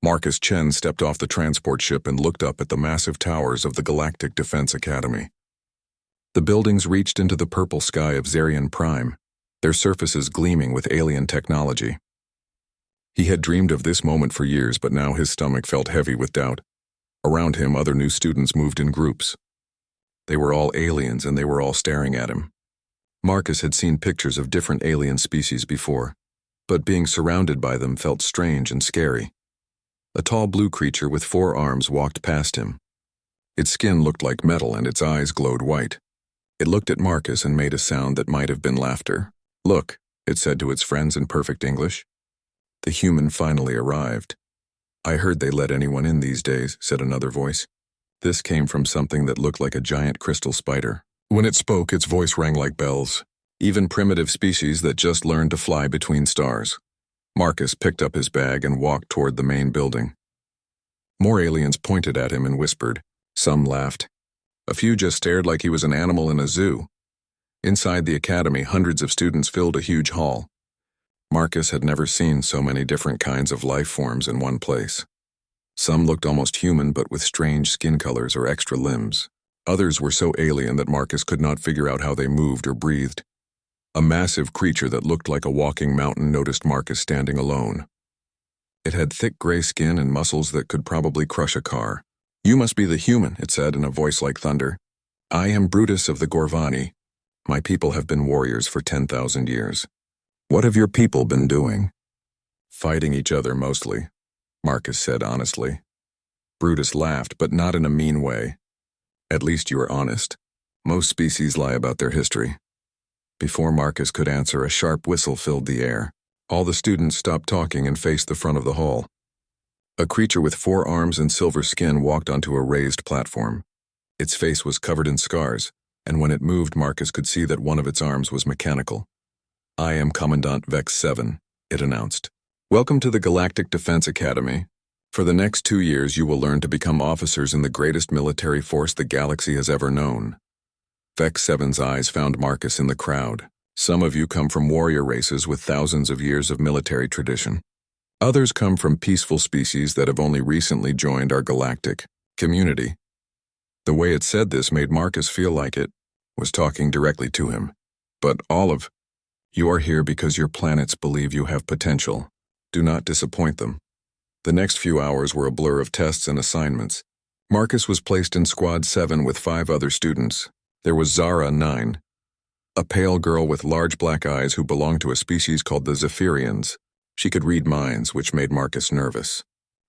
Marcus Chen stepped off the transport ship and looked up at the massive towers of the Galactic Defense Academy. The buildings reached into the purple sky of Zarian Prime, their surfaces gleaming with alien technology. He had dreamed of this moment for years, but now his stomach felt heavy with doubt. Around him, other new students moved in groups. They were all aliens, and they were all staring at him. Marcus had seen pictures of different alien species before, but being surrounded by them felt strange and scary. A tall blue creature with 4 arms walked past him. Its skin looked like metal and its eyes glowed white. It looked at Marcus and made a sound that might have been laughter. "Look," it said to its friends in perfect English. The human finally arrived. "I heard they let anyone in these days," said another voice. This came from something that looked like a giant crystal spider. When it spoke, its voice rang like bells. Even primitive species that just learned to fly between stars. Marcus picked up his bag and walked toward the main building. More aliens pointed at him and whispered. Some laughed. A few just stared like he was an animal in a zoo. Inside the academy, hundreds of students filled a huge hall. Marcus had never seen so many different kinds of life forms in one place. Some looked almost human but with strange skin colors or extra limbs. Others were so alien that Marcus could not figure out how they moved or breathed. A massive creature that looked like a walking mountain noticed Marcus standing alone. It had thick gray skin and muscles that could probably crush a car. "You must be the human," it said in a voice like thunder. "I am Brutus of the Gorvani. My people have been warriors for 10,000 years. What have your people been doing?" "Fighting each other mostly," Marcus said honestly. Brutus laughed, but not in a mean way. "At least you are honest. Most species lie about their history." Before Marcus could answer, a sharp whistle filled the air. All the students stopped talking and faced the front of the hall. A creature with 4 arms and silver skin walked onto a raised platform. Its face was covered in scars, and when it moved, Marcus could see that one of its arms was mechanical. "I am Commandant Vex 7, it announced. "Welcome to the Galactic Defense Academy. For the next 2 years, you will learn to become officers in the greatest military force the galaxy has ever known." Vex 7's eyes found Marcus in the crowd. "Some of you come from warrior races with thousands of years of military tradition. Others come from peaceful species that have only recently joined our galactic community." The way it said this made Marcus feel like it was talking directly to him. "But all of you are here because your planets believe you have potential. Do not disappoint them." The next few hours were a blur of tests and assignments. Marcus was placed in Squad 7 with 5 other students. There was Zara 9, a pale girl with large black eyes who belonged to a species called the Zephyrians. She could read minds, which made Marcus nervous.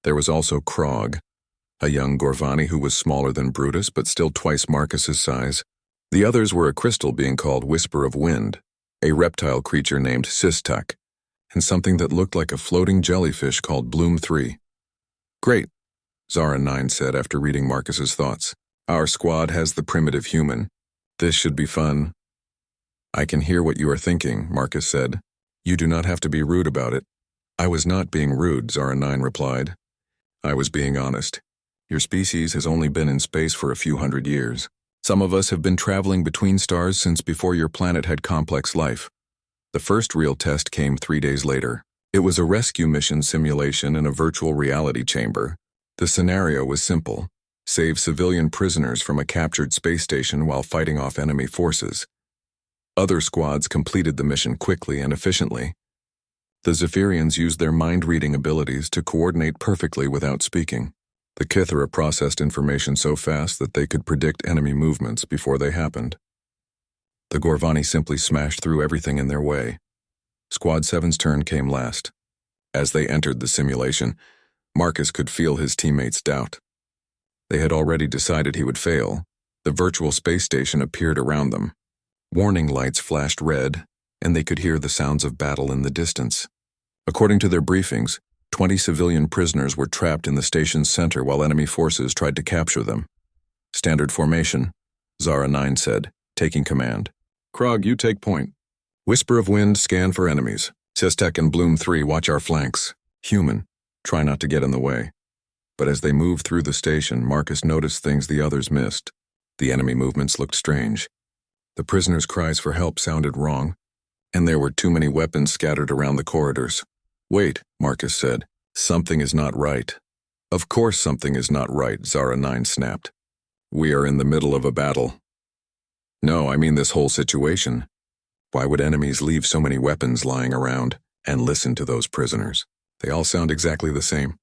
There was also Krog, a young Gorvani who was smaller than Brutus but still twice Marcus's size. The others were a crystal being called Whisper of Wind, a reptile creature named Sistak, and something that looked like a floating jellyfish called Bloom 3. "Great," Zara 9 said after reading Marcus's thoughts. "Our squad has the primitive human. This should be fun." "I can hear what you are thinking," Marcus said. "You do not have to be rude about it." "I was not being rude," Zara 9 replied. "I was being honest. Your species has only been in space for a few hundred years. Some of us have been traveling between stars since before your planet had complex life. The first real test came 3 days later. It was a rescue mission simulation in a virtual reality chamber. The scenario was simple. Save civilian prisoners from a captured space station while fighting off enemy forces. Other squads completed the mission quickly and efficiently. The Zephyrians used their mind-reading abilities to coordinate perfectly without speaking. The Kithara processed information so fast that they could predict enemy movements before they happened. The Gorvani simply smashed through everything in their way. Squad 7's turn came last. As they entered the simulation, Marcus could feel his teammates' doubt. They had already decided he would fail. The virtual space station appeared around them. Warning lights flashed red, and they could hear the sounds of battle in the distance. According to their briefings, 20 civilian prisoners were trapped in the station's center while enemy forces tried to capture them. "Standard formation," Zara 9 said, taking command. "Krog, you take point. Whisper of Wind, scan for enemies. Sistek and Bloom 3, watch our flanks. Human, try not to get in the way." But as they moved through the station, Marcus noticed things the others missed. The enemy movements looked strange. The prisoners' cries for help sounded wrong, and there were too many weapons scattered around the corridors. "Wait," Marcus said. "Something is not right." Of course something is not right, Zara 9 snapped. We are in the middle of a battle. No, I mean this whole situation. Why would enemies leave so many weapons lying around? And listen to those prisoners. They all sound exactly the same.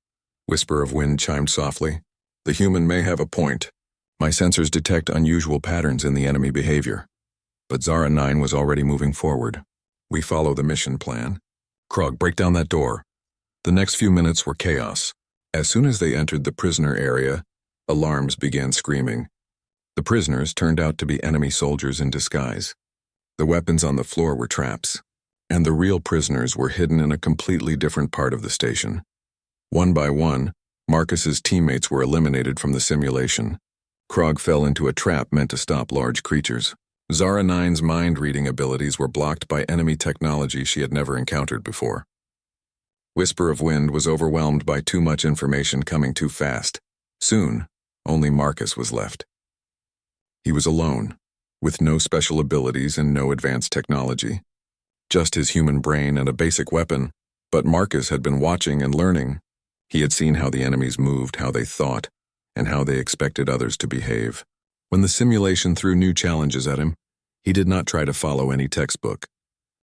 Whisper of Wind chimed softly. The human may have a point. My sensors detect unusual patterns in the enemy behavior. But Zara 9 was already moving forward. We follow the mission plan. Krog, break down that door. The next few minutes were chaos. As soon as they entered the prisoner area, alarms began screaming. The prisoners turned out to be enemy soldiers in disguise. The weapons on the floor were traps, and the real prisoners were hidden in a completely different part of the station. One by one, Marcus's teammates were eliminated from the simulation. Krog fell into a trap meant to stop large creatures. Zara 9's mind-reading abilities were blocked by enemy technology she had never encountered before. Whisper of Wind was overwhelmed by too much information coming too fast. Soon, only Marcus was left. He was alone, with no special abilities and no advanced technology. Just his human brain and a basic weapon, but Marcus had been watching and learning. He had seen how the enemies moved, how they thought, and how they expected others to behave. When the simulation threw new challenges at him, he did not try to follow any textbook.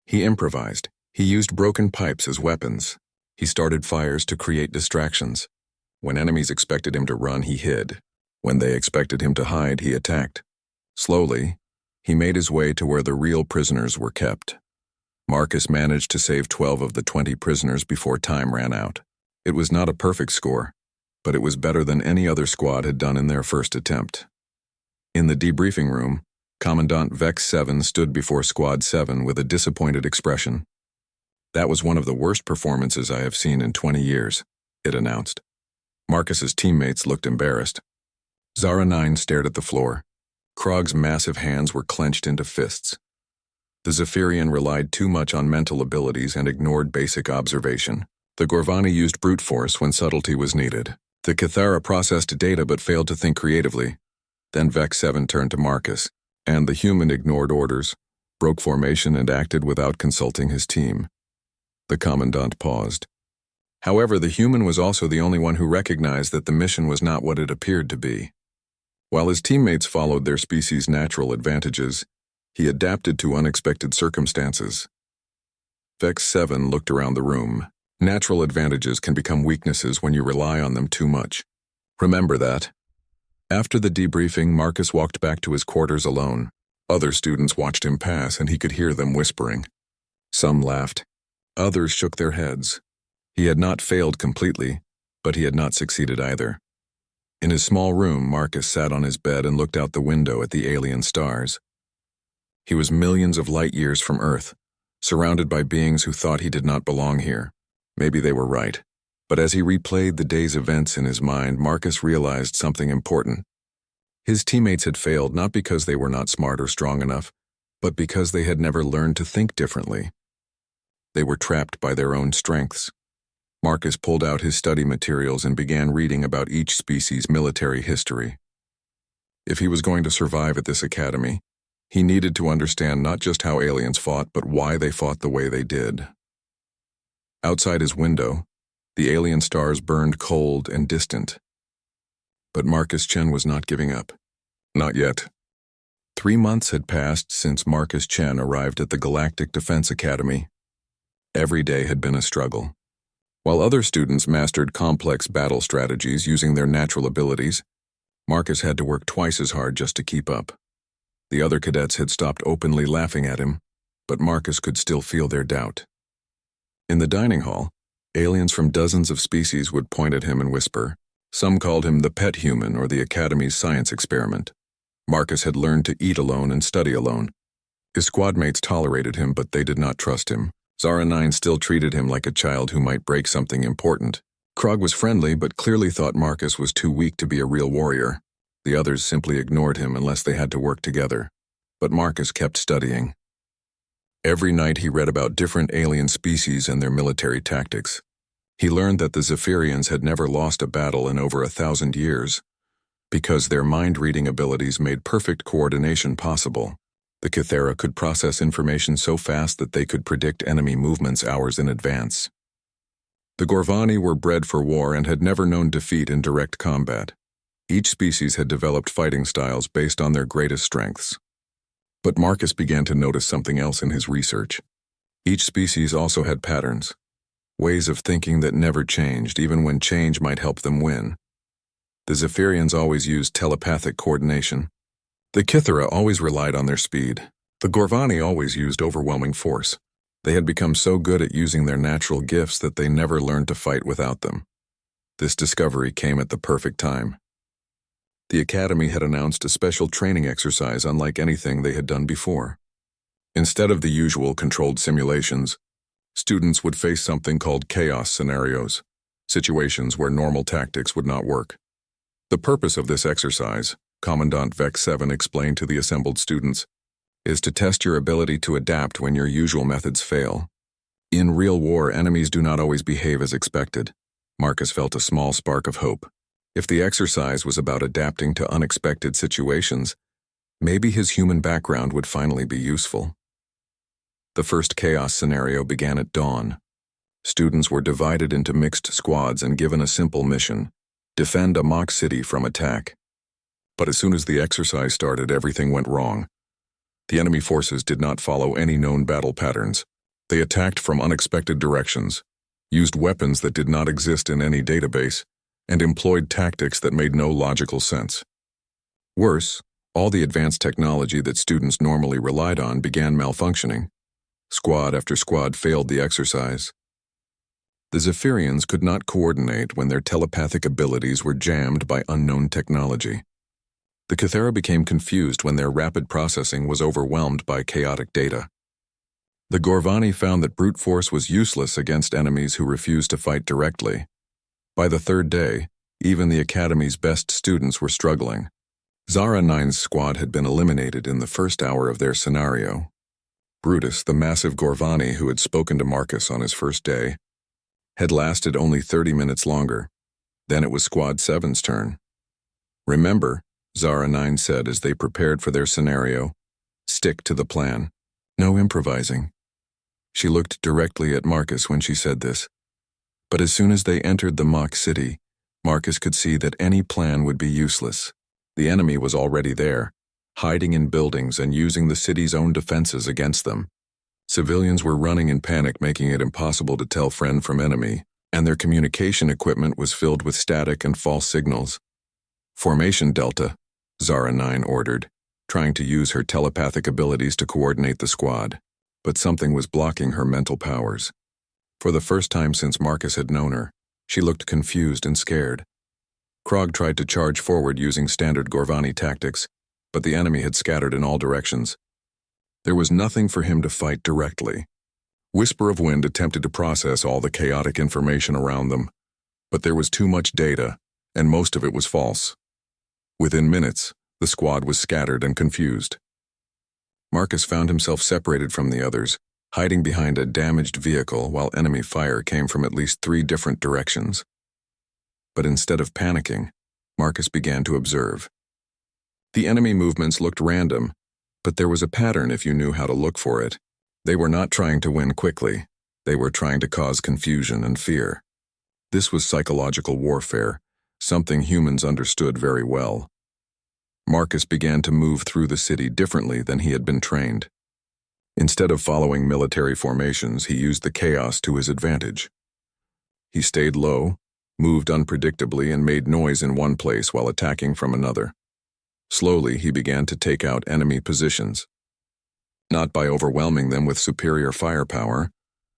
He improvised. He used broken pipes as weapons. He started fires to create distractions. When enemies expected him to run, he hid. When they expected him to hide, he attacked. Slowly, he made his way to where the real prisoners were kept. Marcus managed to save 12 of the 20 prisoners before time ran out. It was not a perfect score, but it was better than any other squad had done in their first attempt. In the debriefing room, Commandant Vex 7 stood before Squad 7 with a disappointed expression. That was one of the worst performances I have seen in 20 years, it announced. Marcus's teammates looked embarrassed. Zara 9 stared at the floor. Krog's massive hands were clenched into fists. The Zephyrian relied too much on mental abilities and ignored basic observation. The Gorvani used brute force when subtlety was needed. The Cathara processed data but failed to think creatively. Then Vex 7 turned to Marcus, and the human ignored orders, broke formation and acted without consulting his team. The Commandant paused. However, the human was also the only one who recognized that the mission was not what it appeared to be. While his teammates followed their species' natural advantages, he adapted to unexpected circumstances. Vex 7 looked around the room. Natural advantages can become weaknesses when you rely on them too much. Remember that. After the debriefing, Marcus walked back to his quarters alone. Other students watched him pass, and he could hear them whispering. Some laughed. Others shook their heads. He had not failed completely, but he had not succeeded either. In his small room, Marcus sat on his bed and looked out the window at the alien stars. He was millions of light years from Earth, surrounded by beings who thought he did not belong here. Maybe they were right. But as he replayed the day's events in his mind, Marcus realized something important. His teammates had failed not because they were not smart or strong enough, but because they had never learned to think differently. They were trapped by their own strengths. Marcus pulled out his study materials and began reading about each species' military history. If he was going to survive at this academy, he needed to understand not just how aliens fought, but why they fought the way they did. Outside his window, the alien stars burned cold and distant. But Marcus Chen was not giving up. Not yet. 3 months had passed since Marcus Chen arrived at the Galactic Defense Academy. Every day had been a struggle. While other students mastered complex battle strategies using their natural abilities, Marcus had to work twice as hard just to keep up. The other cadets had stopped openly laughing at him, but Marcus could still feel their doubt. In the dining hall, aliens from dozens of species would point at him and whisper. Some called him the pet human or the Academy's science experiment. Marcus had learned to eat alone and study alone. His squad mates tolerated him, but they did not trust him. Zara 9 still treated him like a child who might break something important. Krog was friendly, but clearly thought Marcus was too weak to be a real warrior. The others simply ignored him unless they had to work together. But Marcus kept studying. Every night he read about different alien species and their military tactics. He learned that the Zephyrians had never lost a battle in over 1,000 years. Because their mind-reading abilities made perfect coordination possible, the Cathara could process information so fast that they could predict enemy movements hours in advance. The Gorvani were bred for war and had never known defeat in direct combat. Each species had developed fighting styles based on their greatest strengths. But Marcus began to notice something else in his research. Each species also had patterns, ways of thinking that never changed, even when change might help them win. The Zephyrians always used telepathic coordination. The Kythera always relied on their speed. The Gorvani always used overwhelming force. They had become so good at using their natural gifts that they never learned to fight without them. This discovery came at the perfect time. The Academy had announced a special training exercise unlike anything they had done before. Instead of the usual controlled simulations, students would face something called chaos scenarios, situations where normal tactics would not work. The purpose of this exercise, Commandant Vex 7 explained to the assembled students, is to test your ability to adapt when your usual methods fail. In real war, enemies do not always behave as expected. Marcus felt a small spark of hope. If the exercise was about adapting to unexpected situations, maybe his human background would finally be useful. The first chaos scenario began at dawn. Students were divided into mixed squads and given a simple mission: defend a mock city from attack. But as soon as the exercise started, everything went wrong. The enemy forces did not follow any known battle patterns. They attacked from unexpected directions, used weapons that did not exist in any database, and employed tactics that made no logical sense. Worse, all the advanced technology that students normally relied on began malfunctioning. Squad after squad failed the exercise. The Zephyrians could not coordinate when their telepathic abilities were jammed by unknown technology. The Kythera became confused when their rapid processing was overwhelmed by chaotic data. The Gorvani found that brute force was useless against enemies who refused to fight directly. By the third day, even the Academy's best students were struggling. Zara 9's squad had been eliminated in the first hour of their scenario. Brutus, the massive Gorvani who had spoken to Marcus on his first day, had lasted only 30 minutes longer. Then it was Squad 7's turn. Remember, Zara 9 said as they prepared for their scenario, stick to the plan. No improvising. She looked directly at Marcus when she said this. But as soon as they entered the mock city, Marcus could see that any plan would be useless. The enemy was already there, hiding in buildings and using the city's own defenses against them. Civilians were running in panic, making it impossible to tell friend from enemy, and their communication equipment was filled with static and false signals. Formation Delta, Zara 9 ordered, trying to use her telepathic abilities to coordinate the squad. But something was blocking her mental powers. For the first time since Marcus had known her, she looked confused and scared. Krog tried to charge forward using standard Gorvani tactics, but the enemy had scattered in all directions. There was nothing for him to fight directly. Whisper of Wind attempted to process all the chaotic information around them, but there was too much data, and most of it was false. Within minutes, the squad was scattered and confused. Marcus found himself separated from the others, hiding behind a damaged vehicle while enemy fire came from at least 3 different directions. But instead of panicking, Marcus began to observe. The enemy movements looked random, but there was a pattern if you knew how to look for it. They were not trying to win quickly. They were trying to cause confusion and fear. This was psychological warfare, something humans understood very well. Marcus began to move through the city differently than he had been trained. Instead of following military formations, he used the chaos to his advantage. He stayed low, moved unpredictably, and made noise in one place while attacking from another. Slowly, he began to take out enemy positions. Not by overwhelming them with superior firepower,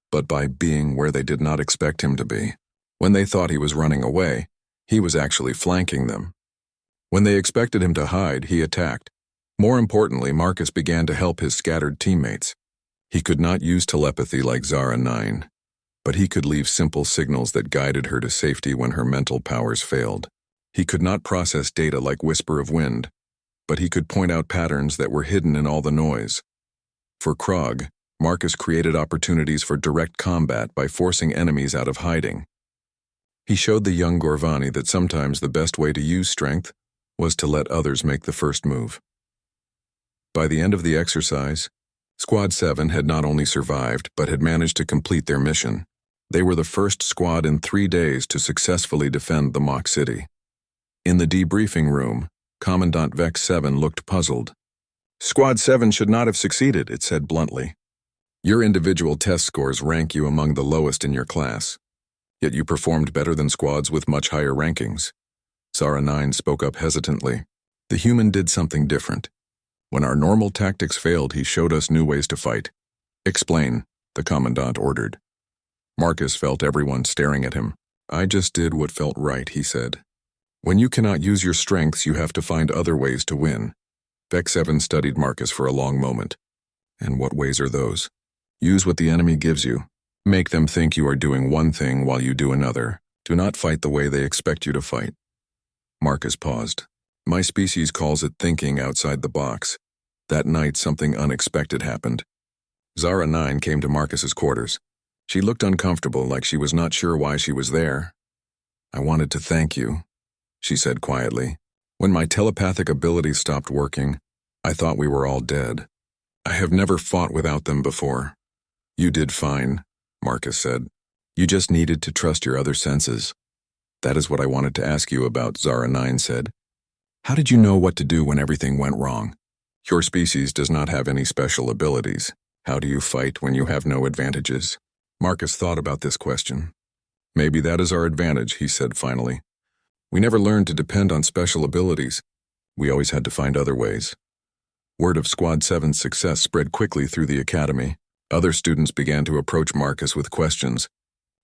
but by being where they did not expect him to be. When they thought he was running away, he was actually flanking them. When they expected him to hide, he attacked. More importantly, Marcus began to help his scattered teammates. He could not use telepathy like Zara 9, but he could leave simple signals that guided her to safety when her mental powers failed. He could not process data like Whisper of Wind, but he could point out patterns that were hidden in all the noise. For Krog, Marcus created opportunities for direct combat by forcing enemies out of hiding. He showed the young Gorvani that sometimes the best way to use strength was to let others make the first move. By the end of the exercise, Squad 7 had not only survived but had managed to complete their mission. They were the first squad in 3 days to successfully defend the mock city. In the debriefing room, Commandant Vex 7 looked puzzled. "Squad 7 should not have succeeded," it said bluntly. "Your individual test scores rank you among the lowest in your class. Yet you performed better than squads with much higher rankings." Zara 9 spoke up hesitantly. "The human did something different. When our normal tactics failed, he showed us new ways to fight." "Explain," the Commandant ordered. Marcus felt everyone staring at him. "I just did what felt right," he said. "When you cannot use your strengths, you have to find other ways to win." Vex 7 studied Marcus for a long moment. "And what ways are those?" "Use what the enemy gives you. Make them think you are doing one thing while you do another. Do not fight the way they expect you to fight." Marcus paused. "My species calls it thinking outside the box." That night, something unexpected happened. Zara 9 came to Marcus's quarters. She looked uncomfortable, like she was not sure why she was there. "I wanted to thank you," she said quietly. "When my telepathic abilities stopped working, I thought we were all dead. I have never fought without them before." "You did fine," Marcus said. "You just needed to trust your other senses." "That is what I wanted to ask you about," Zara 9 said. "How did you know what to do when everything went wrong? Your species does not have any special abilities. How do you fight when you have no advantages?" Marcus thought about this question. "Maybe that is our advantage," he said finally. "We never learned to depend on special abilities. We always had to find other ways." Word of Squad 7's success spread quickly through the academy. Other students began to approach Marcus with questions.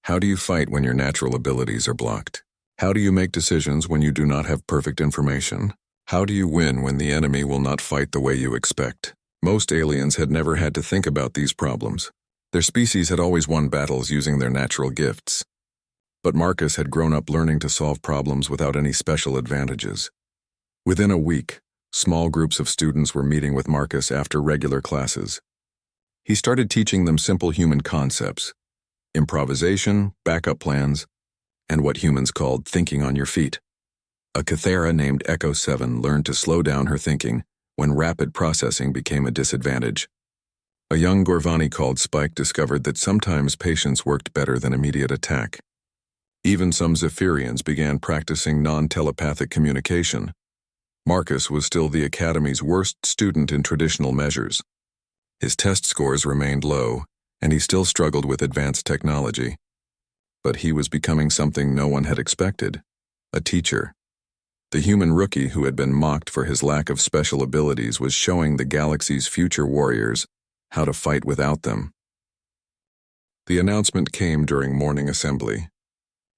How do you fight when your natural abilities are blocked? How do you make decisions when you do not have perfect information? How do you win when the enemy will not fight the way you expect? Most aliens had never had to think about these problems. Their species had always won battles using their natural gifts. But Marcus had grown up learning to solve problems without any special advantages. Within a week, small groups of students were meeting with Marcus after regular classes. He started teaching them simple human concepts: improvisation, backup plans, and what humans called thinking on your feet. A Cathera named Echo 7 learned to slow down her thinking when rapid processing became a disadvantage. A young Gorvani called Spike discovered that sometimes patience worked better than immediate attack. Even some Zephyrians began practicing non-telepathic communication. Marcus was still the Academy's worst student in traditional measures. His test scores remained low, and he still struggled with advanced technology. But he was becoming something no one had expected: a teacher. The human rookie who had been mocked for his lack of special abilities was showing the galaxy's future warriors how to fight without them. The announcement came during morning assembly.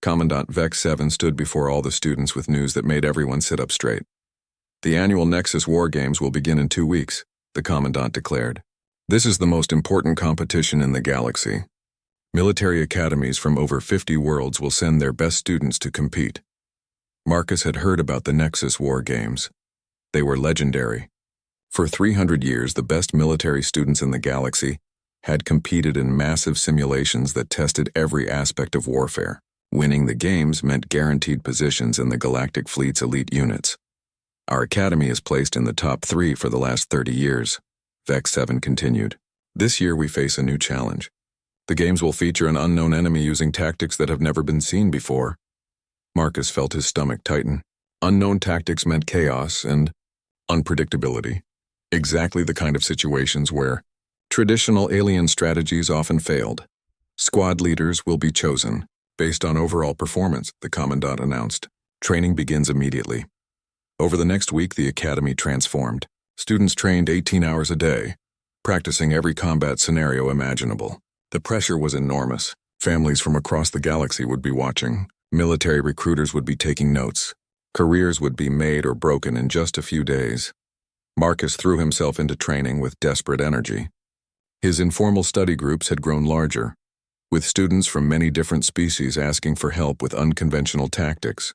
Commandant Vex 7 stood before all the students with news that made everyone sit up straight. "The annual Nexus War Games will begin in 2 weeks, the Commandant declared. "This is the most important competition in the galaxy. Military academies from over 50 worlds will send their best students to compete." Marcus had heard about the Nexus War Games. They were legendary. For 300 years, the best military students in the galaxy had competed in massive simulations that tested every aspect of warfare. Winning the games meant guaranteed positions in the Galactic Fleet's elite units. "Our academy is placed in the top 3 for the last 30 years, Vex 7 continued. "This year we face a new challenge. The games will feature an unknown enemy using tactics that have never been seen before." Marcus felt his stomach tighten. Unknown tactics meant chaos and unpredictability. Exactly the kind of situations where traditional alien strategies often failed. "Squad leaders will be chosen based on overall performance," the Commandant announced. "Training begins immediately." Over the next week, the academy transformed. Students trained 18 hours a day, practicing every combat scenario imaginable. The pressure was enormous. Families from across the galaxy would be watching. Military recruiters would be taking notes. Careers would be made or broken in just a few days. Marcus threw himself into training with desperate energy. His informal study groups had grown larger, with students from many different species asking for help with unconventional tactics.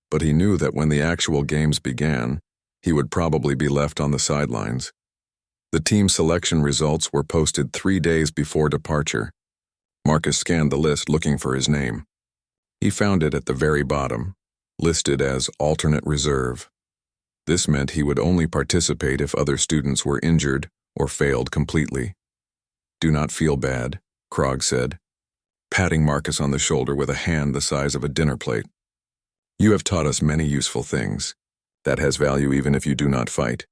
But he knew that when the actual games began, he would probably be left on the sidelines. The team selection results were posted 3 days before departure. Marcus scanned the list looking for his name. He found it at the very bottom, listed as alternate reserve. This meant he would only participate if other students were injured or failed completely. "Do not feel bad," Krog said. patting Marcus on the shoulder with a hand the size of a dinner plate. "You have taught us many useful things. That has value even if you do not fight."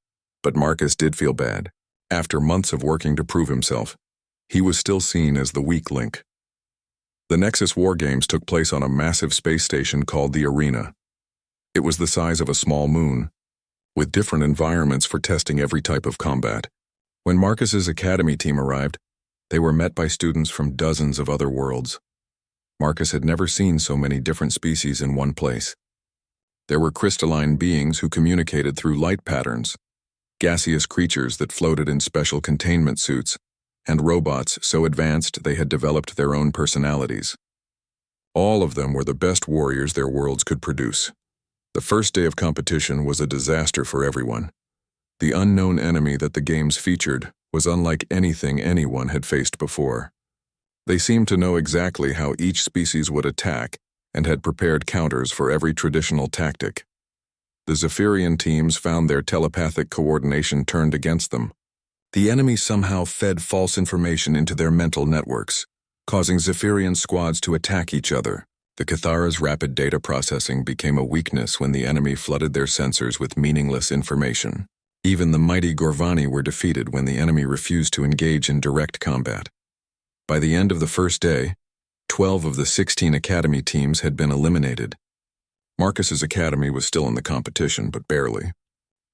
But Marcus did feel bad. After months of working to prove himself, he was still seen as the weak link. The Nexus War Games took place on a massive space station called the Arena. It was the size of a small moon, with different environments for testing every type of combat. When Marcus's academy team arrived, they were met by students from dozens of other worlds. Marcus had never seen so many different species in one place. There were crystalline beings who communicated through light patterns, gaseous creatures that floated in special containment suits, and robots so advanced they had developed their own personalities. All of them were the best warriors their worlds could produce. The first day of competition was a disaster for everyone. The unknown enemy that the games featured was unlike anything anyone had faced before. They seemed to know exactly how each species would attack and had prepared counters for every traditional tactic. The Zephyrian teams found their telepathic coordination turned against them. The enemy somehow fed false information into their mental networks, causing Zephyrian squads to attack each other. The Cathara's rapid data processing became a weakness when the enemy flooded their sensors with meaningless information. Even the mighty Gorvani were defeated when the enemy refused to engage in direct combat. By the end of the first day, 12 of the 16 academy teams had been eliminated. Marcus's academy was still in the competition, but barely.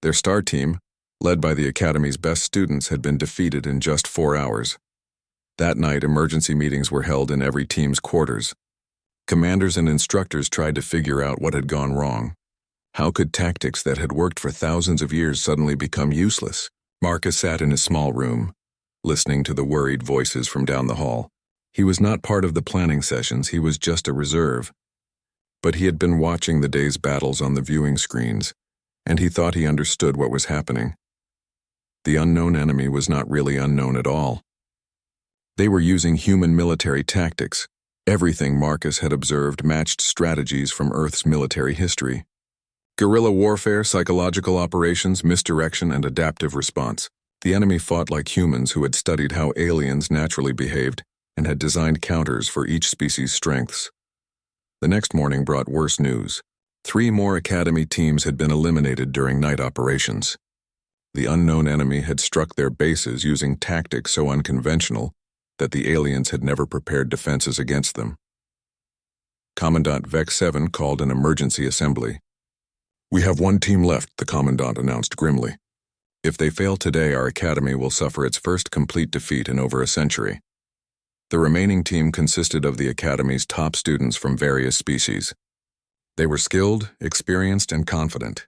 Their star team, led by the academy's best students, had been defeated in just 4 hours. That night, emergency meetings were held in every team's quarters. Commanders and instructors tried to figure out what had gone wrong. How could tactics that had worked for thousands of years suddenly become useless? Marcus sat in his small room, listening to the worried voices from down the hall. He was not part of the planning sessions, he was just a reserve. But he had been watching the day's battles on the viewing screens, and he thought he understood what was happening. The unknown enemy was not really unknown at all. They were using human military tactics. Everything Marcus had observed matched strategies from Earth's military history. Guerrilla warfare, psychological operations, misdirection, and adaptive response. The enemy fought like humans who had studied how aliens naturally behaved and had designed counters for each species' strengths. The next morning brought worse news. 3 more academy teams had been eliminated during night operations. The unknown enemy had struck their bases using tactics so unconventional that the aliens had never prepared defenses against them. Commandant Vex 7 called an emergency assembly. "We have 1 team left," the Commandant announced grimly. "If they fail today, our academy will suffer its first complete defeat in over a century." The remaining team consisted of the academy's top students from various species. They were skilled, experienced, and confident,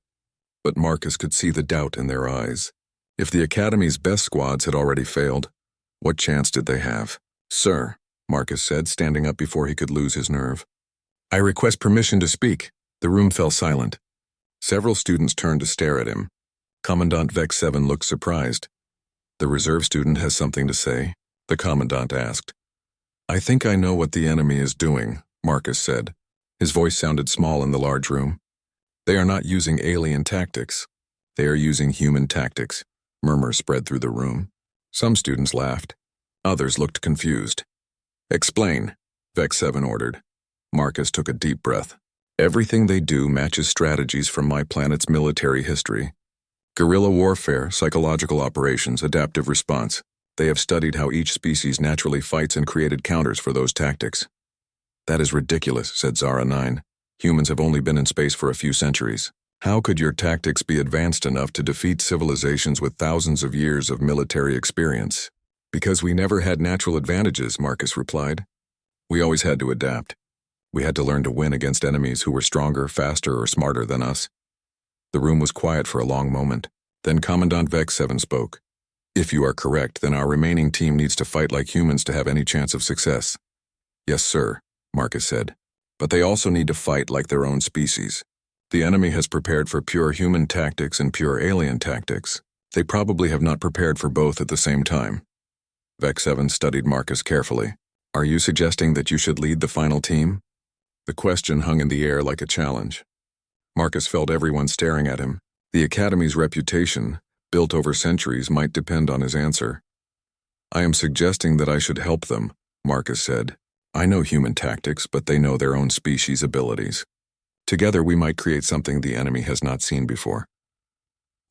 but Marcus could see the doubt in their eyes. If the academy's best squads had already failed, what chance did they have? "Sir," Marcus said, standing up before he could lose his nerve. "I request permission to speak." The room fell silent. Several students turned to stare at him. Commandant Vex 7 looked surprised. "The reserve student has something to say?" the Commandant asked. "I think I know what the enemy is doing," Marcus said. His voice sounded small in the large room. "They are not using alien tactics. They are using human tactics." Murmurs spread through the room. Some students laughed. Others looked confused. "Explain," Vex 7 ordered. Marcus took a deep breath. "Everything they do matches strategies from my planet's military history. Guerrilla warfare, psychological operations, adaptive response. They have studied how each species naturally fights and created counters for those tactics." "That is ridiculous," said Zara 9. "Humans have only been in space for a few centuries. How could your tactics be advanced enough to defeat civilizations with thousands of years of military experience?" "Because we never had natural advantages," Marcus replied. "We always had to adapt. We had to learn to win against enemies who were stronger, faster, or smarter than us." The room was quiet for a long moment. Then Commandant Vex 7 spoke. "If you are correct, then our remaining team needs to fight like humans to have any chance of success." "Yes, sir," Marcus said. "But they also need to fight like their own species. The enemy has prepared for pure human tactics and pure alien tactics. They probably have not prepared for both at the same time." Vex 7 studied Marcus carefully. "Are you suggesting that you should lead the final team?" The question hung in the air like a challenge. Marcus felt everyone staring at him. The Academy's reputation, built over centuries, might depend on his answer. "I am suggesting that I should help them," Marcus said. I know human tactics, but they know their own species' abilities. Together we might create something the enemy has not seen before."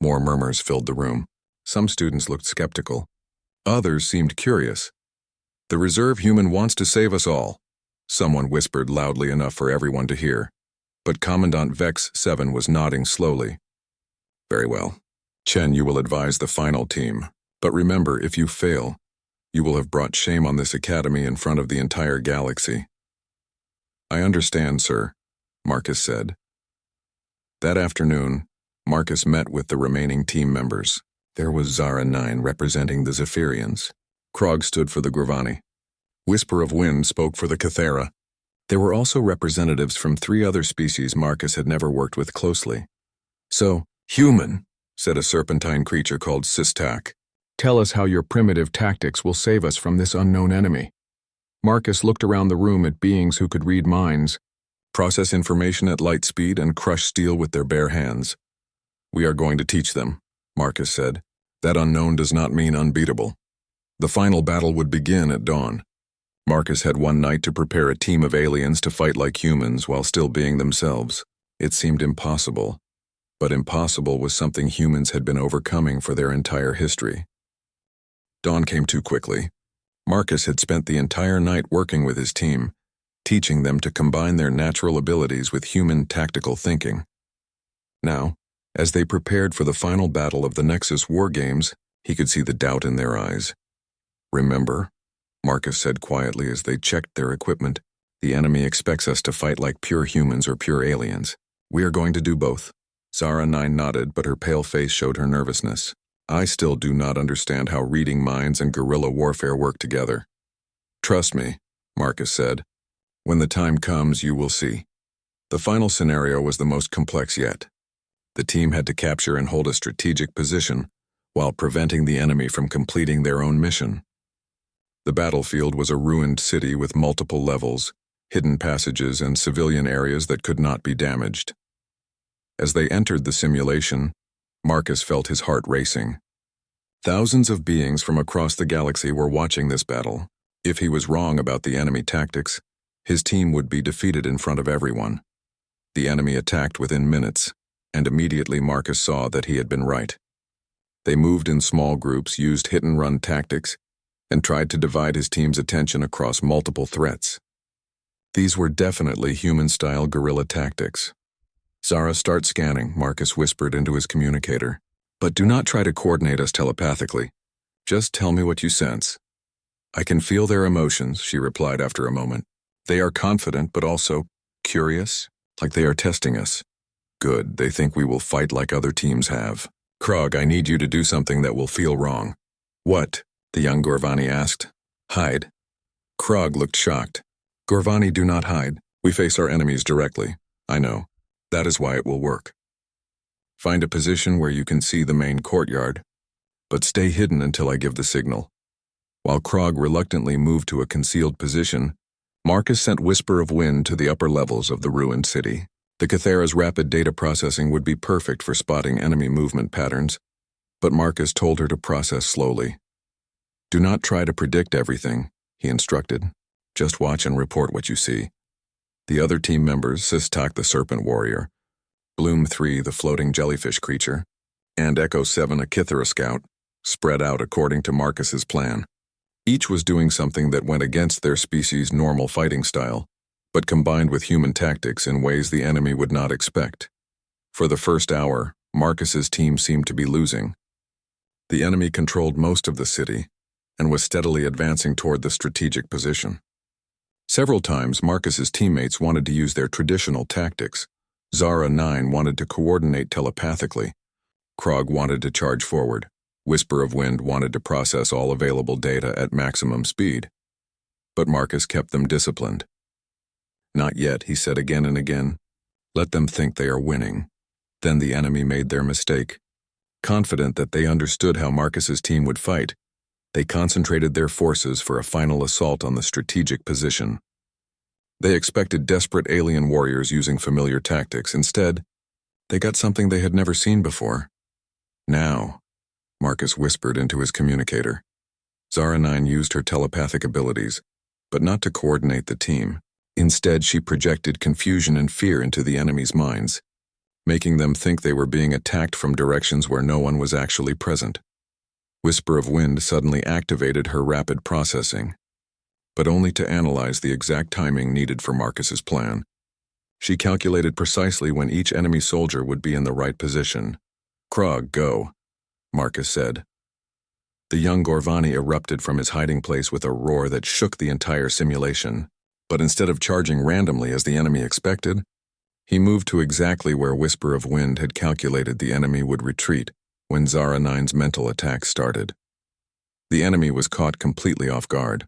More murmurs filled the room. Some students looked skeptical. Others seemed curious. "The reserve human wants to save us all," someone whispered loudly enough for everyone to hear. But Commandant Vex 7 was nodding slowly. "Very well. Chen, you will advise the final team. But remember, if you fail, you will have brought shame on this academy in front of the entire galaxy." "I understand, sir," Marcus said. That afternoon, Marcus met with the remaining team members. There was Zara 9 representing the Zephyrians. Krog stood for the Gravani. Whisper of Wind spoke for the Cathera. There were also representatives from 3 other species Marcus had never worked with closely. "So, human," said a serpentine creature called Sistak. "Tell us how your primitive tactics will save us from this unknown enemy." Marcus looked around the room at beings who could read minds, process information at light speed, and crush steel with their bare hands. "We are going to teach them," Marcus said. "That unknown does not mean unbeatable." The final battle would begin at dawn. Marcus had one night to prepare a team of aliens to fight like humans while still being themselves. It seemed impossible, but impossible was something humans had been overcoming for their entire history. Dawn came too quickly. Marcus had spent the entire night working with his team, teaching them to combine their natural abilities with human tactical thinking. Now, as they prepared for the final battle of the Nexus War Games, he could see the doubt in their eyes. "Remember," Marcus said quietly as they checked their equipment, "the enemy expects us to fight like pure humans or pure aliens. We are going to do both." Zara 9 nodded, but her pale face showed her nervousness. "I still do not understand how reading minds and guerrilla warfare work together." "Trust me," Marcus said. "When the time comes, you will see." The final scenario was the most complex yet. The team had to capture and hold a strategic position while preventing the enemy from completing their own mission. The battlefield was a ruined city with multiple levels, hidden passages, and civilian areas that could not be damaged. As they entered the simulation, Marcus felt his heart racing. Thousands of beings from across the galaxy were watching this battle. If he was wrong about the enemy tactics, his team would be defeated in front of everyone. The enemy attacked within minutes, and immediately Marcus saw that he had been right. They moved in small groups, used hit-and-run tactics, and tried to divide his team's attention across multiple threats. These were definitely human-style guerrilla tactics. "Zara, start scanning," Marcus whispered into his communicator. "But do not try to coordinate us telepathically. Just tell me what you sense." "I can feel their emotions," she replied after a moment. "They are confident, but also curious, like they are testing us." "Good, they think we will fight like other teams have." "Krog, I need you to do something that will feel wrong." "What?" the young Gorvani asked. "Hide." Krog looked shocked. "Gorvani, do not hide. We face our enemies directly." "I know. That is why it will work. Find a position where you can see the main courtyard, but stay hidden until I give the signal." While Krog reluctantly moved to a concealed position, Marcus sent Whisper of Wind to the upper levels of the ruined city. The Cathera's rapid data processing would be perfect for spotting enemy movement patterns, but Marcus told her to process slowly. "Do not try to predict everything," he instructed. "Just watch and report what you see." The other team members, Sistak the Serpent Warrior, Bloom 3 the floating jellyfish creature, and Echo 7 a Kithera scout, spread out according to Marcus's plan. Each was doing something that went against their species' normal fighting style, but combined with human tactics in ways the enemy would not expect. For the first hour, Marcus's team seemed to be losing. The enemy controlled most of the city and was steadily advancing toward the strategic position. Several times, Marcus's teammates wanted to use their traditional tactics. Zara 9 wanted to coordinate telepathically. Krog wanted to charge forward. Whisper of Wind wanted to process all available data at maximum speed. But Marcus kept them disciplined. "Not yet," he said again and again. "Let them think they are winning." Then the enemy made their mistake. Confident that they understood how Marcus's team would fight, they concentrated their forces for a final assault on the strategic position. They expected desperate alien warriors using familiar tactics. Instead, they got something they had never seen before. "Now," Marcus whispered into his communicator. Zara 9 used her telepathic abilities, but not to coordinate the team. Instead, she projected confusion and fear into the enemy's minds, making them think they were being attacked from directions where no one was actually present. Whisper of Wind suddenly activated her rapid processing, but only to analyze the exact timing needed for Marcus's plan. She calculated precisely when each enemy soldier would be in the right position. "Krog, go," Marcus said. The young Gorvani erupted from his hiding place with a roar that shook the entire simulation. But instead of charging randomly as the enemy expected, he moved to exactly where Whisper of Wind had calculated the enemy would retreat when Zara 9's mental attack started. The enemy was caught completely off guard.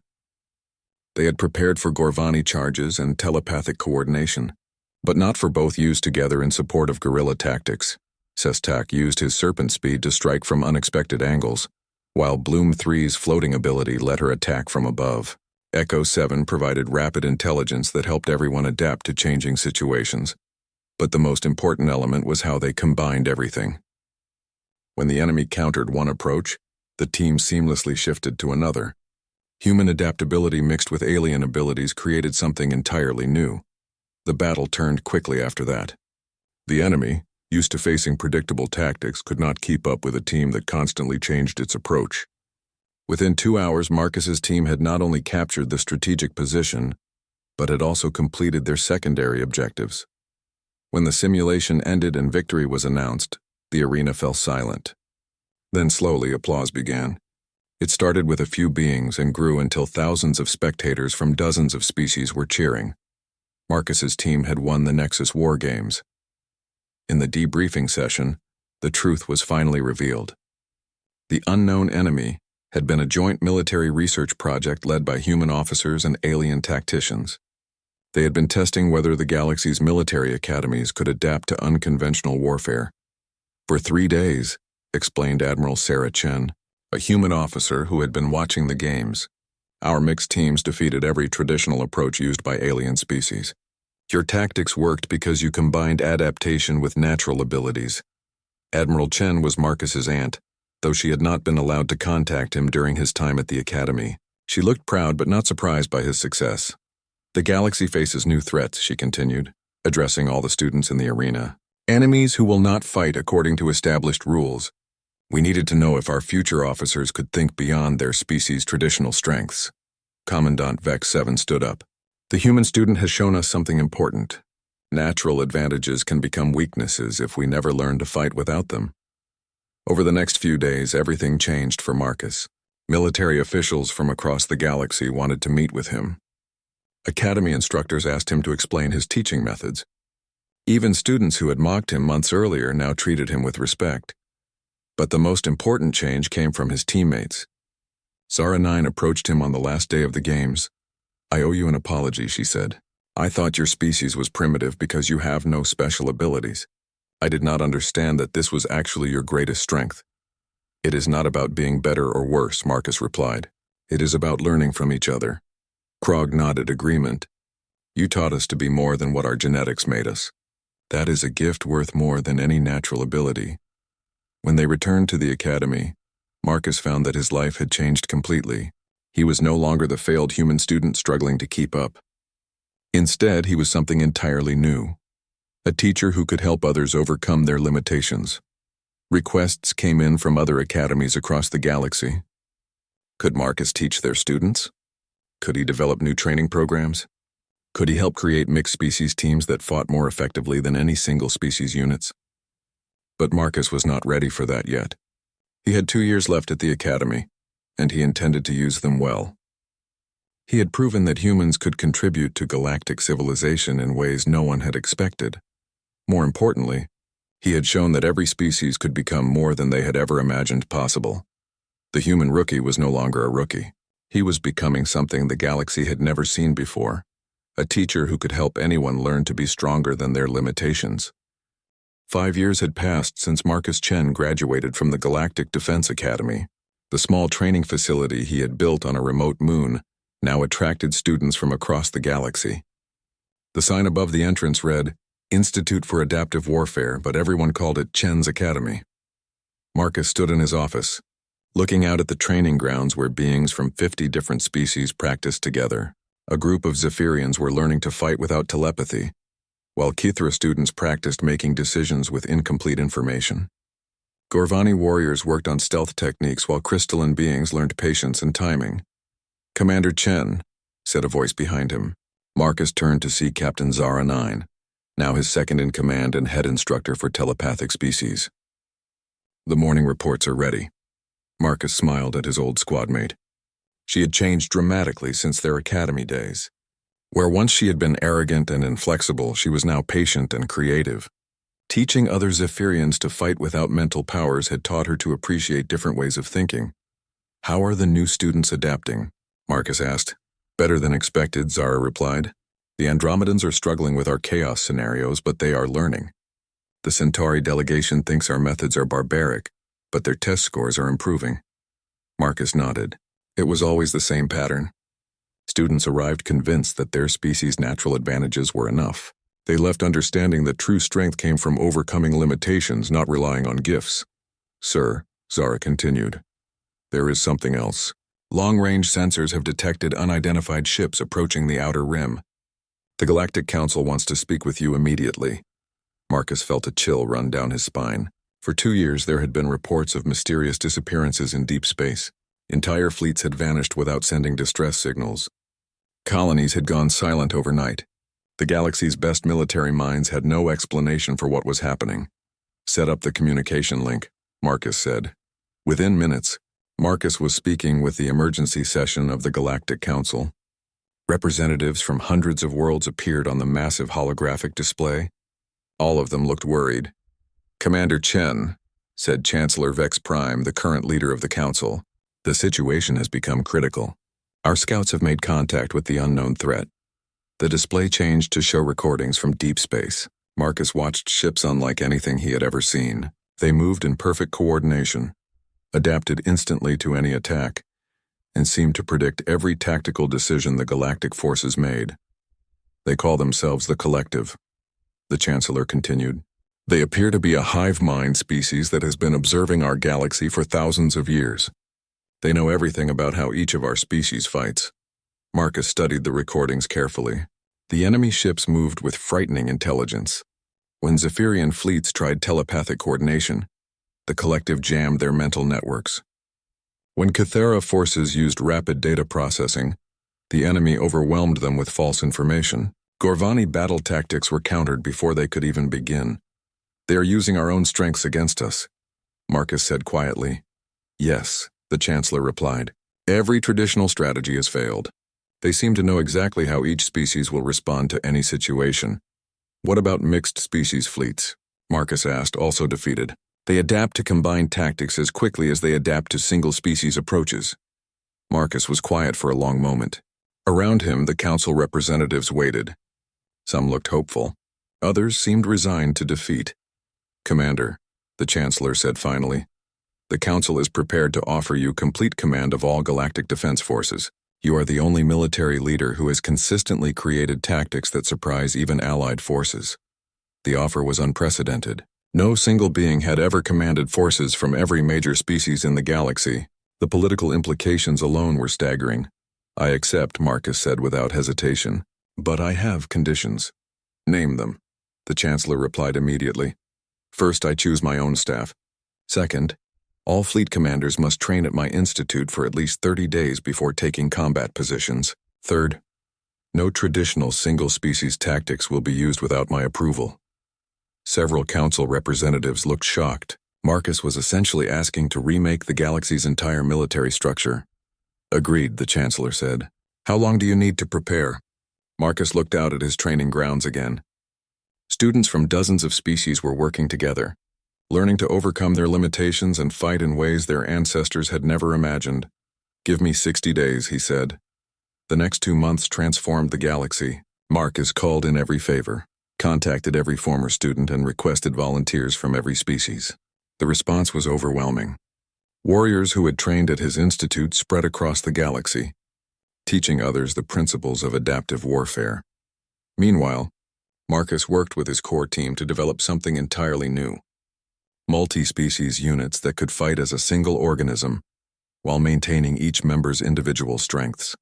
They had prepared for Gorvani charges and telepathic coordination, but not for both used together in support of guerrilla tactics. Sestak used his serpent speed to strike from unexpected angles, while Bloom 3's floating ability let her attack from above. Echo 7 provided rapid intelligence that helped everyone adapt to changing situations, but the most important element was how they combined everything. When the enemy countered one approach, the team seamlessly shifted to another. Human adaptability mixed with alien abilities created something entirely new. The battle turned quickly after that. The enemy, used to facing predictable tactics, could not keep up with a team that constantly changed its approach. Within 2 hours, Marcus's team had not only captured the strategic position, but had also completed their secondary objectives. When the simulation ended and victory was announced, the arena fell silent. Then slowly applause began. It started with a few beings and grew until thousands of spectators from dozens of species were cheering. Marcus's team had won the Nexus War Games. In the debriefing session, the truth was finally revealed. The unknown enemy had been a joint military research project led by human officers and alien tacticians. They had been testing whether the galaxy's military academies could adapt to unconventional warfare. "For 3 days," explained Admiral Sarah Chen, a human officer who had been watching the games, "our mixed teams defeated every traditional approach used by alien species. Your tactics worked because you combined adaptation with natural abilities." Admiral Chen was Marcus's aunt, though she had not been allowed to contact him during his time at the academy. She looked proud but not surprised by his success. "The galaxy faces new threats," she continued, addressing all the students in the arena. "Enemies who will not fight according to established rules. We needed to know if our future officers could think beyond their species' traditional strengths." Commandant Vex 7 stood up. "The human student has shown us something important. Natural advantages can become weaknesses if we never learn to fight without them." Over the next few days, everything changed for Marcus. Military officials from across the galaxy wanted to meet with him. Academy instructors asked him to explain his teaching methods. Even students who had mocked him months earlier now treated him with respect. But the most important change came from his teammates. Zara 9 approached him on the last day of the games. "I owe you an apology," she said. "I thought your species was primitive because you have no special abilities. I did not understand that this was actually your greatest strength." "It is not about being better or worse," Marcus replied. "It is about learning from each other." Krog nodded agreement. "You taught us to be more than what our genetics made us. That is a gift worth more than any natural ability." When they returned to the academy, Marcus found that his life had changed completely. He was no longer the failed human student struggling to keep up. Instead, he was something entirely new. A teacher who could help others overcome their limitations. Requests came in from other academies across the galaxy. Could Marcus teach their students? Could he develop new training programs? Could he help create mixed species teams that fought more effectively than any single species units? But Marcus was not ready for that yet. He had 2 years left at the academy, and he intended to use them well. He had proven that humans could contribute to galactic civilization in ways no one had expected. More importantly, he had shown that every species could become more than they had ever imagined possible. The human rookie was no longer a rookie. He was becoming something the galaxy had never seen before, a teacher who could help anyone learn to be stronger than their limitations. 5 years had passed since Marcus Chen graduated from the Galactic Defense Academy. The small training facility he had built on a remote moon now attracted students from across the galaxy. The sign above the entrance read, "Institute for Adaptive Warfare," but everyone called it Chen's Academy. Marcus stood in his office, looking out at the training grounds where beings from 50 different species practiced together. A group of Zephyrians were learning to fight without telepathy, while Kithra students practiced making decisions with incomplete information. Gorvani warriors worked on stealth techniques while crystalline beings learned patience and timing. "Commander Chen," said a voice behind him. Marcus turned to see Captain Zara 9, now his second-in-command and head instructor for telepathic species. "The morning reports are ready." Marcus smiled at his old squadmate. She had changed dramatically since their academy days. Where once she had been arrogant and inflexible, she was now patient and creative. Teaching other Zephyrians to fight without mental powers had taught her to appreciate different ways of thinking. "How are the new students adapting?" Marcus asked. "Better than expected," Zara replied. "The Andromedans are struggling with our chaos scenarios, but they are learning. The Centauri delegation thinks our methods are barbaric, but their test scores are improving." Marcus nodded. It was always the same pattern. Students arrived convinced that their species' natural advantages were enough. They left understanding that true strength came from overcoming limitations, not relying on gifts. "Sir," Zara continued, "there is something else. Long-range sensors have detected unidentified ships approaching the outer rim. The Galactic Council wants to speak with you immediately." Marcus felt a chill run down his spine. For 2 years there had been reports of mysterious disappearances in deep space. Entire fleets had vanished without sending distress signals. Colonies had gone silent overnight. The galaxy's best military minds had no explanation for what was happening. "Set up the communication link," Marcus said. Within minutes, Marcus was speaking with the emergency session of the Galactic Council. Representatives from hundreds of worlds appeared on the massive holographic display. All of them looked worried. "Commander Chen," said Chancellor Vex Prime, the current leader of the Council, "the situation has become critical. Our scouts have made contact with the unknown threat." The display changed to show recordings from deep space. Marcus watched ships unlike anything he had ever seen. They moved in perfect coordination, adapted instantly to any attack, and seemed to predict every tactical decision the galactic forces made. "They call themselves the Collective," the Chancellor continued. "They appear to be a hive mind species that has been observing our galaxy for thousands of years. They know everything about how each of our species fights." Marcus studied the recordings carefully. The enemy ships moved with frightening intelligence. When Zephyrian fleets tried telepathic coordination, the Collective jammed their mental networks. When Kithera forces used rapid data processing, the enemy overwhelmed them with false information. Gorvani battle tactics were countered before they could even begin. "They are using our own strengths against us," Marcus said quietly. "Yes," the Chancellor replied. "Every traditional strategy has failed. They seem to know exactly how each species will respond to any situation." "What about mixed species fleets?" Marcus asked, also defeated. "They adapt to combined tactics as quickly as they adapt to single-species approaches." Marcus was quiet for a long moment. Around him, the Council representatives waited. Some looked hopeful. Others seemed resigned to defeat. "Commander," the Chancellor said finally, "the Council is prepared to offer you complete command of all galactic defense forces. You are the only military leader who has consistently created tactics that surprise even allied forces." The offer was unprecedented. No single being had ever commanded forces from every major species in the galaxy. The political implications alone were staggering. "I accept," Marcus said without hesitation. "But I have conditions." "Name them," the Chancellor replied immediately. "First, I choose my own staff. Second, all fleet commanders must train at my institute for at least 30 days before taking combat positions. Third, no traditional single-species tactics will be used without my approval." Several Council representatives looked shocked. Marcus was essentially asking to remake the galaxy's entire military structure. "Agreed," the Chancellor said. "How long do you need to prepare?" Marcus looked out at his training grounds again. Students from dozens of species were working together, learning to overcome their limitations and fight in ways their ancestors had never imagined. "Give me 60 days," he said. The next 2 months transformed the galaxy. Marcus called in every favor, contacted every former student, and requested volunteers from every species. The response was overwhelming. Warriors who had trained at his institute spread across the galaxy, teaching others the principles of adaptive warfare. Meanwhile, Marcus worked with his core team to develop something entirely new: multi-species units that could fight as a single organism while maintaining each member's individual strengths.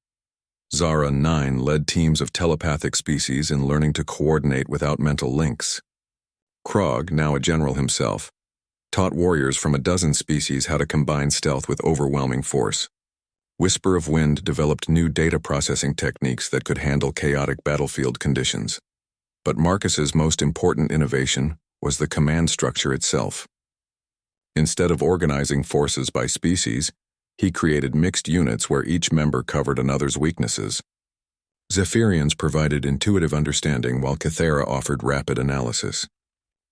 Zara 9 led teams of telepathic species in learning to coordinate without mental links. Krog, now a general himself, taught warriors from a dozen species how to combine stealth with overwhelming force. Whisper of Wind developed new data processing techniques that could handle chaotic battlefield conditions. But Marcus's most important innovation was the command structure itself. Instead of organizing forces by species, he created mixed units where each member covered another's weaknesses. Zephyrians provided intuitive understanding while Kythera offered rapid analysis.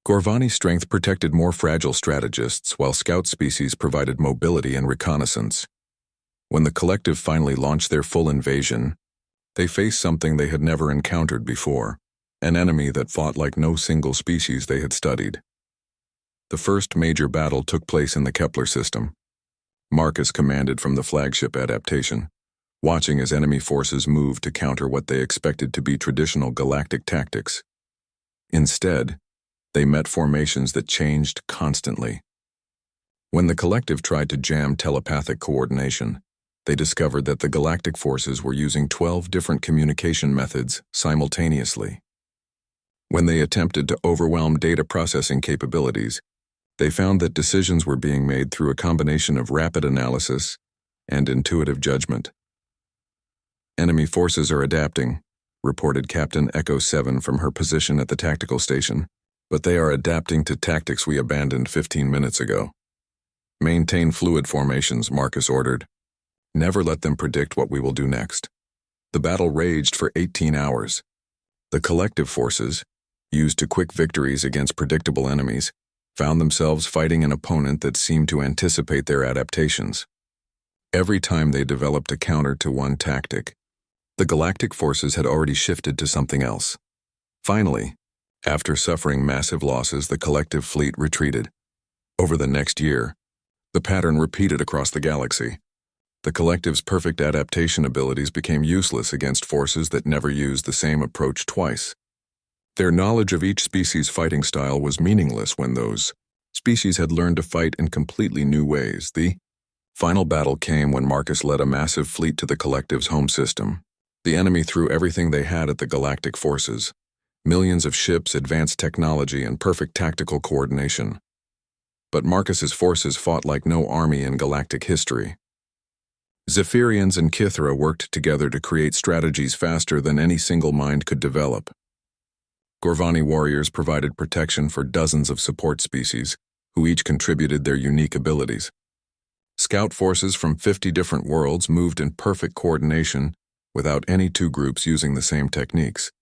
Gorvani's strength protected more fragile strategists while scout species provided mobility and reconnaissance. When the collective finally launched their full invasion, they faced something they had never encountered before, an enemy that fought like no single species they had studied. The first major battle took place in the Kepler system. Marcus commanded from the flagship adaptation, watching as enemy forces moved to counter what they expected to be traditional galactic tactics. Instead, they met formations that changed constantly. When the collective tried to jam telepathic coordination, they discovered that the galactic forces were using 12 different communication methods simultaneously. When they attempted to overwhelm data processing capabilities, they found that decisions were being made through a combination of rapid analysis and intuitive judgment. Enemy forces are adapting, reported Captain Echo 7 from her position at the tactical station, but they are adapting to tactics we abandoned 15 minutes ago. Maintain fluid formations, Marcus ordered. Never let them predict what we will do next. The battle raged for 18 hours. The collective forces, used to quick victories against predictable enemies, found themselves fighting an opponent that seemed to anticipate their adaptations. Every time they developed a counter to one tactic, the galactic forces had already shifted to something else. Finally, after suffering massive losses, the collective fleet retreated. Over the next year, the pattern repeated across the galaxy. The collective's perfect adaptation abilities became useless against forces that never used the same approach twice. Their knowledge of each species' fighting style was meaningless when those species had learned to fight in completely new ways. The final battle came when Marcus led a massive fleet to the collective's home system. The enemy threw everything they had at the galactic forces. Millions of ships, advanced technology, and perfect tactical coordination. But Marcus's forces fought like no army in galactic history. Zephyrians and Kythera worked together to create strategies faster than any single mind could develop. Gorvani warriors provided protection for dozens of support species, who each contributed their unique abilities. Scout forces from 50 different worlds moved in perfect coordination without any two groups using the same techniques.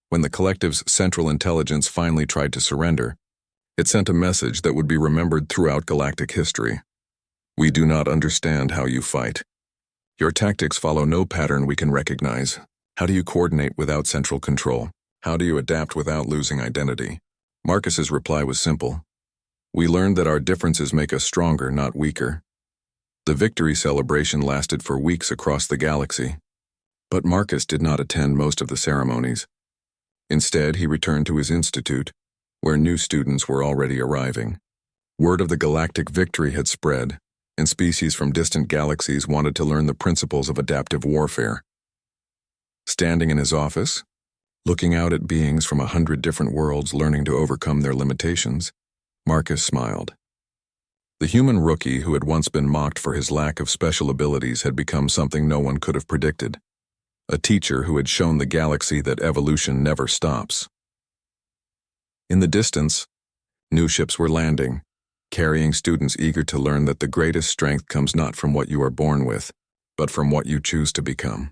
When the collective's central intelligence finally tried to surrender, it sent a message that would be remembered throughout galactic history. We do not understand how you fight. Your tactics follow no pattern we can recognize. How do you coordinate without central control? How do you adapt without losing identity? Marcus's reply was simple. We learned that our differences make us stronger, not weaker. The victory celebration lasted for weeks across the galaxy. But Marcus did not attend most of the ceremonies. Instead, he returned to his institute, where new students were already arriving. Word of the galactic victory had spread, and species from distant galaxies wanted to learn the principles of adaptive warfare. Standing in his office, looking out at beings from 100 different worlds learning to overcome their limitations, Marcus smiled. The human rookie who had once been mocked for his lack of special abilities had become something no one could have predicted. A teacher who had shown the galaxy that evolution never stops. In the distance, new ships were landing, carrying students eager to learn that the greatest strength comes not from what you are born with, but from what you choose to become.